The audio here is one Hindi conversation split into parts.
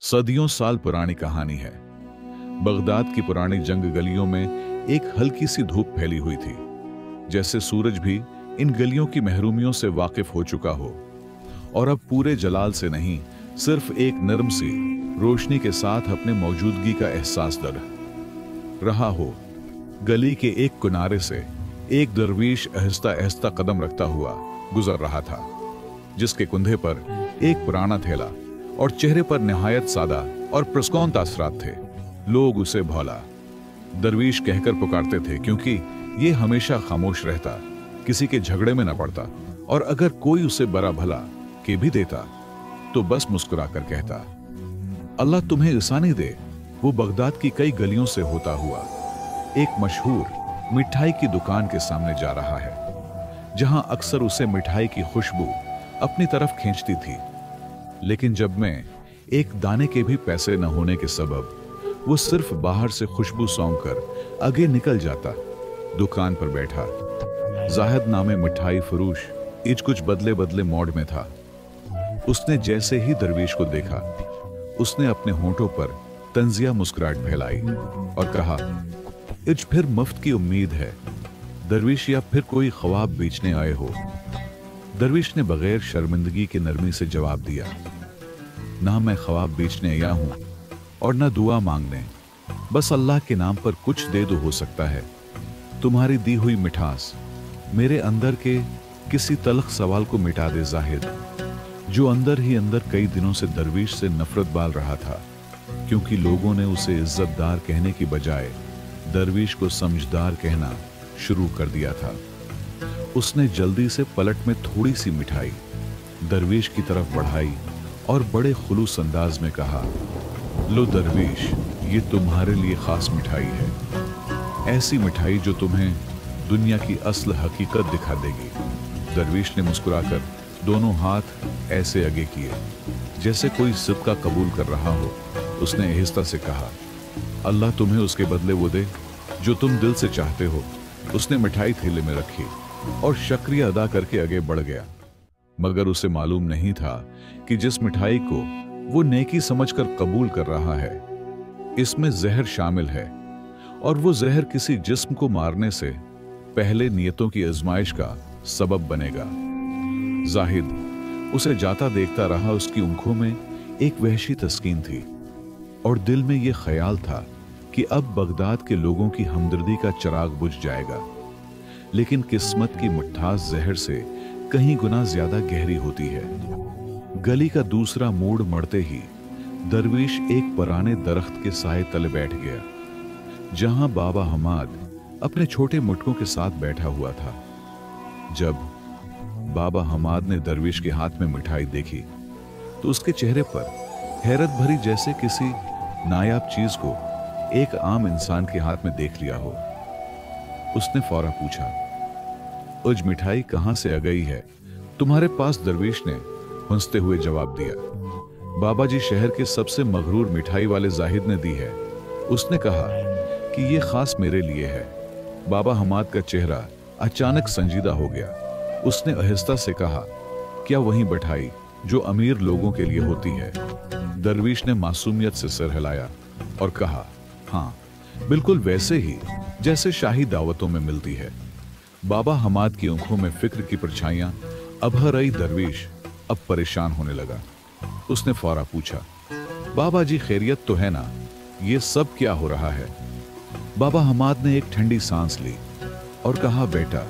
सदियों साल पुरानी कहानी है। बगदाद की पुरानी जंग गलियों में एक हल्की सी धूप फैली हुई थी, जैसे सूरज भी इन गलियों की महरूमियों से वाकिफ हो चुका हो और अब पूरे जलाल से नहीं, सिर्फ एक नरम सी रोशनी के साथ अपने मौजूदगी का एहसास कर रहा हो। गली के एक किनारे से एक दरवीश आहिस्ता आहिस्ता कदम रखता हुआ गुजर रहा था, जिसके कंधे पर एक पुराना थैला और चेहरे पर निहायत सादा और पुरस्कौन तासरात थे। लोग उसे भोला दरवीश कहकर पुकारते थे, क्योंकि ये हमेशा खामोश रहता, किसी के झगड़े में न पड़ता, और अगर कोई उसे बरा भला के भी देता तो बस मुस्कुराकर कहता, अल्लाह तुम्हें आसानी दे। वो बगदाद की कई गलियों से होता हुआ एक मशहूर मिठाई की दुकान के सामने जा रहा है, जहां अक्सर उसे मिठाई की खुशबू अपनी तरफ खींचती थी। लेकिन जब मैं एक दाने के भी पैसे न होने के सबब वो सिर्फ बाहर से खुशबू सौंग कर आगे निकल जाता। दुकान पर बैठा जाहिद नामे मिठाई फरोश इज कुछ बदले बदले मोड में था। उसने जैसे ही दरवीश को देखा, उसने अपने होंठों पर तंजिया मुस्कुराहट फैलाई और कहा, इज फिर मुफ्त की उम्मीद है दरवीश, या फिर कोई ख्वाब बेचने आए हो? दरवीश ने बगैर शर्मिंदगी के नरमी से जवाब दिया, ना मैं ख्वाब बेचने आया हूं और ना दुआ मांगने, बस अल्लाह के नाम पर कुछ दे दो हो सकता है। तुम्हारी दी हुई मिठास मेरे अंदर के किसी तलख सवाल को मिटा दे जाहिद, जो अंदर ही अंदर कई दिनों से दरवीश से नफरत बाल रहा था, क्योंकि लोगों ने उसे इज्जतदार कहने की बजाय दरवीश को समझदार कहना शुरू कर दिया था। उसने जल्दी से पलट में थोड़ी सी मिठाई दरवीश की तरफ बढ़ाई और बड़े खुलूस अंदाज में कहा, लो दरवीश, ये तुम्हारे लिए खास मिठाई है, ऐसी मिठाई जो तुम्हें दुनिया की असल हकीकत दिखा देगी। दरवीश ने मुस्कुराकर दोनों हाथ ऐसे आगे किए जैसे कोई सिक्का कबूल कर रहा हो। उसने आहिस्ता से कहा, अल्लाह तुम्हें उसके बदले वो दे जो तुम दिल से चाहते हो। उसने मिठाई थैले में रखी और शुक्रिया अदा करके आगे बढ़ गया, मगर उसे मालूम नहीं था कि जिस मिठाई को वो नेकी समझकर कबूल कर रहा है, इसमें जहर शामिल है, और वो जहर किसी जिस्म को मारने से पहले नियतों की आजमाइश का सबब बनेगा। जाहिद उसे जाता देखता रहा। उसकी आंखों में एक वहशी तस्कीन थी और दिल में यह ख्याल था कि अब बगदाद के लोगों की हमदर्दी का चिराग बुझ जाएगा। लेकिन किस्मत की मिठास जहर से कहीं गुना ज्यादा गहरी होती है। गली का दूसरा मोड़ मड़ते ही दरवीश एक पुराने दरख्त के साए तले बैठ गया, जहां बाबा हमाद अपने छोटे मुटकों के साथ बैठा हुआ था। जब बाबा हमाद ने दरवीश के हाथ में मिठाई देखी तो उसके चेहरे पर हैरत भरी, जैसे किसी नायाब चीज को एक आम इंसान के हाथ में देख लिया हो। उसने फौरन पूछा, उज मिठाई कहां से आ गई है तुम्हारे पास? दरवीश ने हंसते हुए जवाब दिया, बाबा जी शहर के सबसे मगरूर मिठाई वाले जाहिद ने दी है। उसने कहा कि ये खास मेरे लिए है। बाबा हमाद का चेहरा अचानक संजीदा हो गया। उसने आहिस्ता से कहा, क्या वही मिठाई जो अमीर लोगों के लिए होती है? दरवीश ने मासूमियत से सिर हिलाया और कहा, हाँ, बिल्कुल वैसे ही जैसे शाही दावतों में मिलती है। बाबा हमाद की आंखों में फिक्र की परछाइयां अभर आई। दरवीश अब परेशान होने लगा। उसने फौरन पूछा, बाबा जी खैरियत तो है ना? ये सब क्या हो रहा है? बाबा हमाद ने एक ठंडी सांस ली और कहा, बेटा,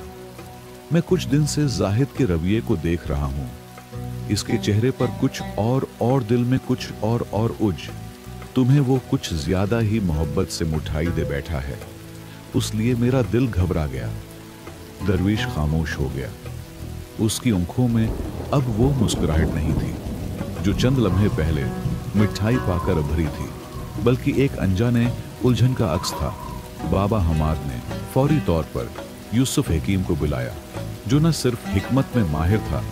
मैं कुछ दिन से जाहिद के रवैये को देख रहा हूं। इसके चेहरे पर कुछ और दिल में कुछ और उज। तुम्हें वो कुछ ज्यादा ही मोहब्बत से मिठाई दे बैठा है, उसलिए मेरा दिल घबरा गया। दरवीश खामोश हो गया। उसकी आंखों में अब वो मुस्कुराहट नहीं थी जो चंद लम्हे पहले मिठाई पाकर उभरी थी, बल्कि एक अनजाने उलझन का अक्स था। बाबा हमाद ने फौरी तौर पर यूसुफ हकीम को बुलाया, जो न सिर्फ हिकमत में माहिर था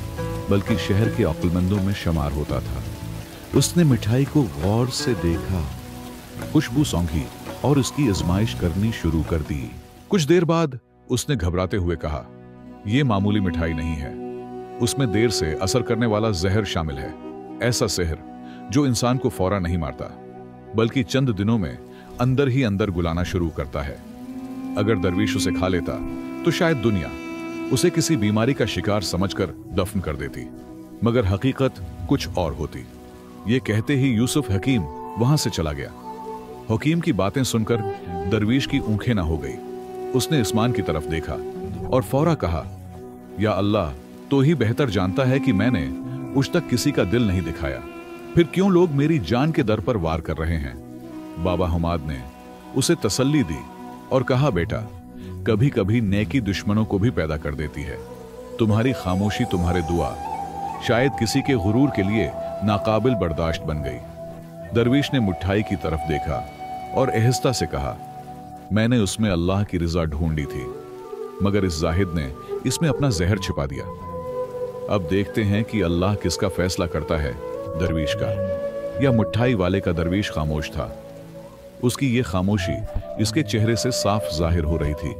बल्कि शहर के अक्लमंदों में शुमार होता था। उसने मिठाई को गौर से देखा, खुशबू सौंघी और उसकी आजमाइश करनी शुरू कर दी। कुछ देर बाद उसने घबराते हुए कहा, यह मामूली मिठाई नहीं है, उसमें देर से असर करने वाला जहर शामिल है। ऐसा जहर जो इंसान को फौरा नहीं मारता, बल्कि चंद दिनों में अंदर ही अंदर गुलाना शुरू करता है। अगर दरवीश उसे खा लेता तो शायद दुनिया उसे किसी बीमारी का शिकार समझकर दफन कर देती, मगर हकीकत कुछ और होती। ये कहते ही यूसुफ हकीम वहां से चला गया। हकीम की बातें सुनकर दरवीश की ऊँखें ना हो गई। उसने आसमान की तरफ देखा और फौरा कहा, या अल्लाह, तो ही बेहतर जानता है कि मैंने उस तक किसी का दिल नहीं दिखाया, फिर क्यों लोग मेरी जान के दर पर वार कर रहे हैं। बाबा हमाद ने उसे तसल्ली दी और कहा, बेटा, कभी कभी नेकी दुश्मनों को भी पैदा कर देती है। तुम्हारी खामोशी, तुम्हारे दुआ शायद किसी के गुरूर के लिए नाकाबिल बर्दाश्त बन गई। दरवीश ने मिठाई की तरफ देखा और एहस्ता से कहा, मैंने उसमें अल्लाह की रिजा ढूंढी थी, मगर इस जाहिद ने इसमें अपना जहर छिपा दिया। अब देखते हैं कि अल्लाह किसका फैसला करता है, दरवीश का या मिठाई वाले का। दरवीश खामोश था। उसकी ये खामोशी इसके चेहरे से साफ जाहिर हो रही थी,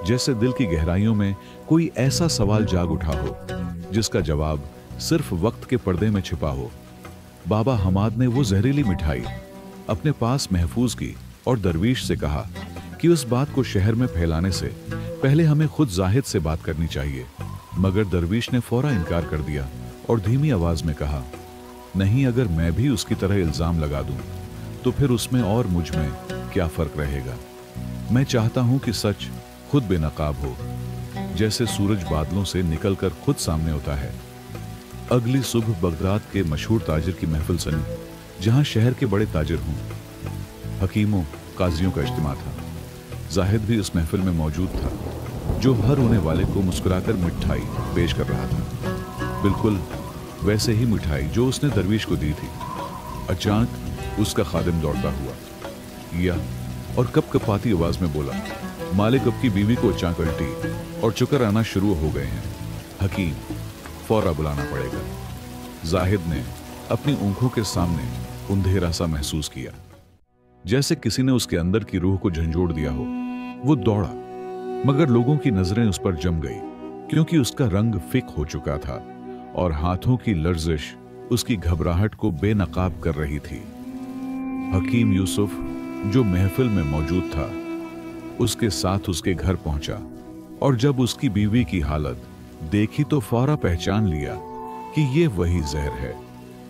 जैसे दिल की गहराइयों में कोई ऐसा सवाल जाग उठा हो जिसका जवाब सिर्फ वक्त के पर्दे में छिपा हो। बाबा हमाद ने वो जहरीली मिठाई अपने पास महफूज की और दरवीश से कहा कि उस बात को शहर में फैलाने से पहले हमें खुद जाहिद से बात करनी चाहिए। मगर दरवीश ने फौरा इनकार कर दिया और धीमी आवाज में कहा, नहीं, अगर मैं भी उसकी तरह इल्जाम लगा दूं तो फिर उसमें और मुझ में क्या फर्क रहेगा। मैं चाहता हूं कि सच खुद बेनकाब हो, जैसे सूरज बादलों से निकलकर खुद सामने होता है। अगली सुबह बगदाद के मशहूर ताजिर की महफिल सनी, जहां शहर के बड़े ताजिर हों, हकीमों, काजियों का इज्तिमा था। जाहिद भी उस महफिल में मौजूद था, जो हर होने वाले को मुस्कुराकर मिठाई पेश कर रहा था, बिल्कुल वैसे ही मिठाई जो उसने दरवीश को दी थी। अचानक उसका खादिम दौड़ता हुआ या और कपकपाती आवाज में बोला, मालिक अब की बीवी को अचानक उल्टी और चक्कर आना शुरू हो गए हैं। हकीम, फौरा बुलाना पड़ेगा। जाहिद ने अपनी आंखों के सामने अंधेरा सा महसूस किया, जैसे किसी ने उसके अंदर की रूह को झंझोड़ दिया हो। वो दौड़ा, मगर लोगों की नजरें उस पर जम गई, क्योंकि उसका रंग फिक हो चुका था और हाथों की लर्जिश उसकी घबराहट को बेनकाब कर रही थी। हकीम यूसुफ, जो महफिल में मौजूद था, उसके साथ उसके घर पहुंचा और जब उसकी बीवी की हालत देखी तो फौरा पहचान लिया कि ये वही जहर है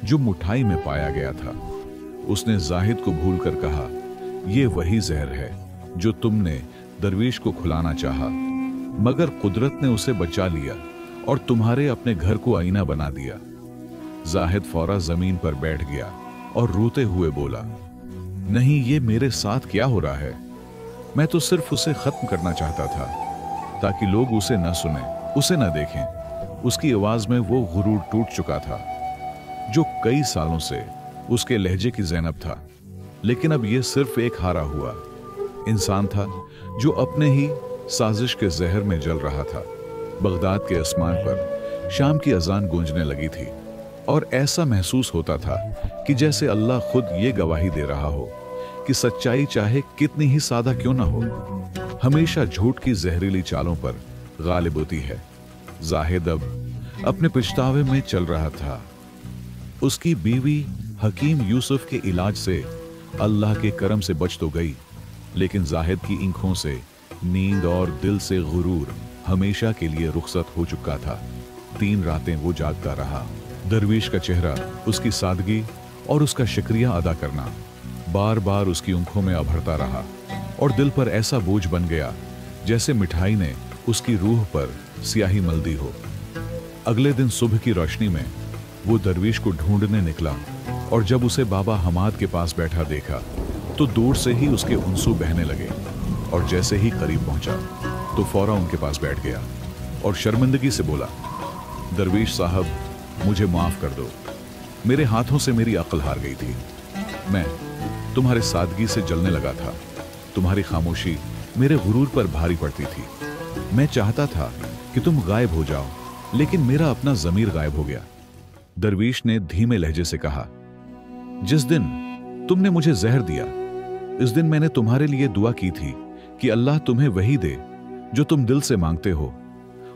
जो मिठाई में पाया गया था। उसने जाहिद को भूलकर कहा, ये वही जहर है जो तुमने दरवीश को खुलाना चाहा, मगर कुदरत ने उसे बचा लिया और तुम्हारे अपने घर को आईना बना दिया। जाहिद फौरा जमीन पर बैठ गया और रोते हुए बोला, नहीं, ये मेरे साथ क्या हो रहा है? मैं तो सिर्फ उसे खत्म करना चाहता था, ताकि लोग उसे न सुने, उसे न देखें। उसकी आवाज में वो गुरूर टूट चुका था जो कई सालों से उसके लहजे की ज़ैनब था। लेकिन अब ये सिर्फ एक हारा हुआ इंसान था जो अपने ही साजिश के जहर में जल रहा था। बगदाद के आसमान पर शाम की अजान गूंजने लगी थी और ऐसा महसूस होता था कि जैसे अल्लाह खुद ये गवाही दे रहा हो कि सच्चाई चाहे कितनी ही सादा क्यों ना हो, हमेशा झूठ की जहरीली चालों पर गालिब होती है। जाहिद अब अपने पछतावे में चल रहा था। उसकी बीवी हकीम यूसुफ के इलाज से अल्लाह के करम से बच तो गई, लेकिन जाहिद की आंखों से नींद और दिल से गुरूर हमेशा के लिए रुखसत हो चुका था। 3 रातें वो जागता रहा। दरवीश का चेहरा, उसकी सादगी और उसका शुक्रिया अदा करना बार बार उसकी आंखों में अभरता रहा और दिल पर ऐसा बोझ बन गया जैसे मिठाई ने उसकी रूह पर स्याही मल दी हो। अगले दिन सुबह की रोशनी में वो दरवीश को ढूंढने निकला और जब उसे बाबा हमाद के पास बैठा देखा तो दूर से ही उसके आंसू बहने लगे और जैसे ही करीब पहुंचा तो फौरा उनके पास बैठ गया और शर्मिंदगी से बोला, दरवीश साहब, मुझे माफ कर दो। मेरे हाथों से मेरी अक्ल हार गई थी। मैं तुम्हारे सादगी से जलने लगा था। तुम्हारी खामोशी मेरे गुरूर पर भारी पड़ती थी। मैं चाहता था कि तुम गायब हो जाओ, लेकिन मेरा अपना ज़मीर गायब हो गया। दरवीश ने धीमे लहजे से कहा, जिस दिन तुमने मुझे जहर दिया, इस दिन मैंने तुम्हारे लिए दुआ की थी कि अल्लाह तुम्हें वही दे जो तुम दिल से मांगते हो,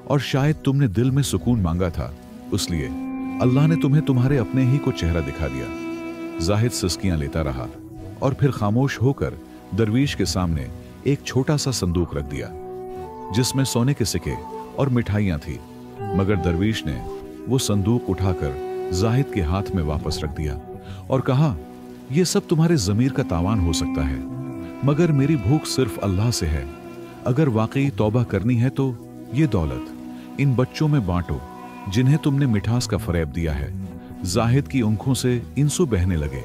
और शायद तुमने दिल में सुकून मांगा था, इसलिए अल्लाह ने तुम्हें तुम्हारे अपने ही को चेहरा दिखा दिया। जाहिद सिसकियां लेता रहा और फिर खामोश होकर दरवीश के सामने एक छोटा सा संदूक रख दिया जिसमें सोने के सिक्के और मिठाइयां थी। मगर दरवीश ने वो संदूक उठाकर जाहिद के हाथ में वापस रख दिया और कहा, यह सब तुम्हारे जमीर का तावान हो सकता है, मगर मेरी भूख सिर्फ अल्लाह से है। अगर वाकई तौबा करनी है तो ये दौलत इन बच्चों में बांटो जिन्हें तुमने मिठास का फरेब दिया है। जाहिद की आंखों से इंसू बहने लगे,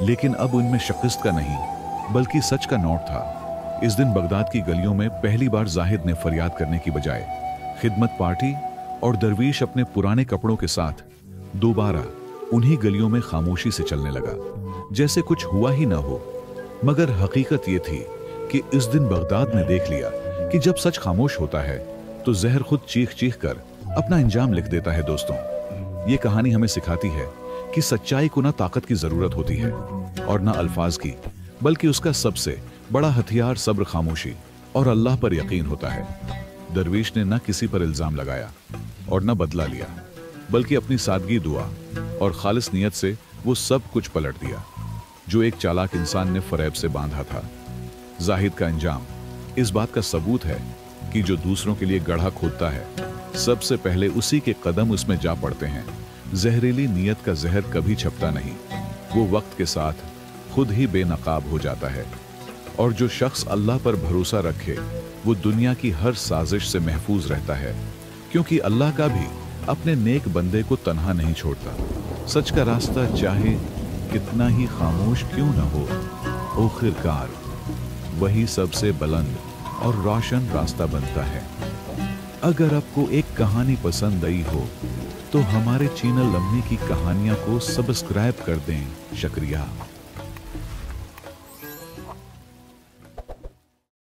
लेकिन अब उनमें शिकस्त का नहीं बल्कि सच का नोट था। इस दिन बगदाद की गलियों में पहली बार जाहिद ने फरियाद करने की बजाय खिदमत पार्टी और दरवीश अपने पुराने कपड़ों के साथ दोबारा उन्हीं गलियों में खामोशी से चलने लगा, जैसे कुछ हुआ ही ना हो। मगर हकीकत यह थी कि इस दिन बगदाद ने देख लिया कि जब सच खामोश होता है तो जहर खुद चीख चीख कर अपना इंजाम लिख देता है। दोस्तों, ये कहानी हमें सिखाती है कि सच्चाई को ना ताकत की जरूरत होती है और ना अल्फाज की, बल्कि उसका सबसे बड़ा हथियार सब्र, खामोशी और अल्लाह पर यकीन होता है। दरवीश ने ना किसी पर इल्जाम लगाया और ना बदला लिया, बल्कि अपनी सादगी, दुआ और खालिस नियत से वो सब कुछ पलट दिया जो एक चालाक इंसान ने फरेब से बांधा था। जाहिद का अंजाम इस बात का सबूत है कि जो दूसरों के लिए गड्ढा खोदता है, सबसे पहले उसी के कदम उसमें जा पड़ते हैं। जहरीली नियत का जहर कभी छपता नहीं, वो वक्त के साथ खुद ही बेनकाब हो जाता है। और जो शख्स अल्लाह पर भरोसा रखे वो दुनिया की हर साजिश से महफूज रहता है, क्योंकि अल्लाह का भी अपने नेक बंदे को तन्हा नहीं छोड़ता। सच का रास्ता चाहे कितना ही खामोश क्यों न हो, आखिरकार वही सबसे बुलंद और रोशन रास्ता बनता है। अगर आपको एक कहानी पसंद आई हो तो हमारे चैनल लम्हे की कहानियां को सब्सक्राइब कर दें। शुक्रिया।